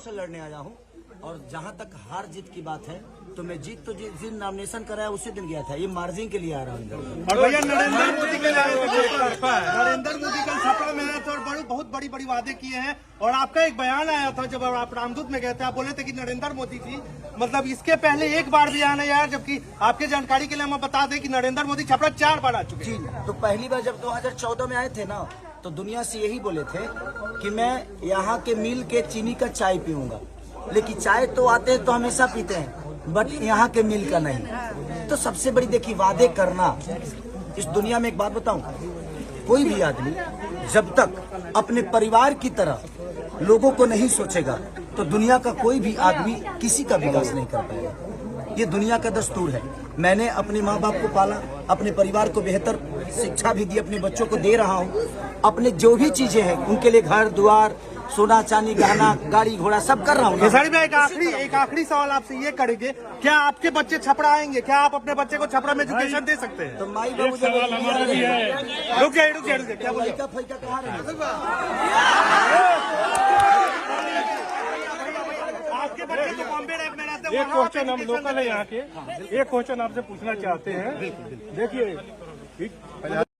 से लड़ने आया हूँ। और जहाँ तक हार जीत की बात है तो मैं जीत तो जिस दिन नॉमिनेशन कराया उसी दिन गया था। ये मार्जिन के लिए आ रहा हूँ। और भैया नरेंद्र मोदी कल छपरा में आए थे और बहुत बड़ी बड़ी वादे किए हैं। और आपका एक बयान आया था जब आप रामदूत में गए थे, आप बोले थे कि नरेंद्र मोदी जी मतलब इसके पहले एक बार भी आना यार, जबकि आपके जानकारी के लिए हम बता दें कि नरेंद्र मोदी छपरा 4 बार आ चुके हैं। तो पहली बार जब 2014 में आए थे ना, तो दुनिया से यही बोले थे कि मैं यहाँ के मिल के चीनी का चाय पीऊंगा, लेकिन चाय तो आते हैं तो हमेशा पीते हैं, बट यहाँ के मिल का नहीं। तो सबसे बड़ी देखिए वादे करना इस दुनिया में, एक बात बताऊं, कोई भी आदमी जब तक अपने परिवार की तरह लोगों को नहीं सोचेगा तो दुनिया का कोई भी आदमी किसी का विकास नहीं कर पाएगा। ये दुनिया का दस्तूर है। मैंने अपने माँ बाप को पाला, अपने परिवार को बेहतर शिक्षा भी दी, अपने बच्चों को दे रहा हूँ। अपने जो भी चीजें हैं उनके लिए घर द्वार, सोना चांदी गहना गाड़ी घोड़ा सब कर रहा हूँ। खेसारी भाई एक आखिरी सवाल आपसे ये करेंगे, क्या आपके बच्चे छपरा आएंगे? क्या आप अपने बच्चे को छपरा में एजुकेशन दे सकते हैं? तो माई बाबू जब रुक जाइए क्या बोले? फैका कहाँ रहे? आपके बच्चे तो बॉम्बे रैप में रहते हैं। एक क्वेश्चन हम लोकल है यहाँ के, एक क्वेश्चन आपसे पूछना चाहते हैं। देखिए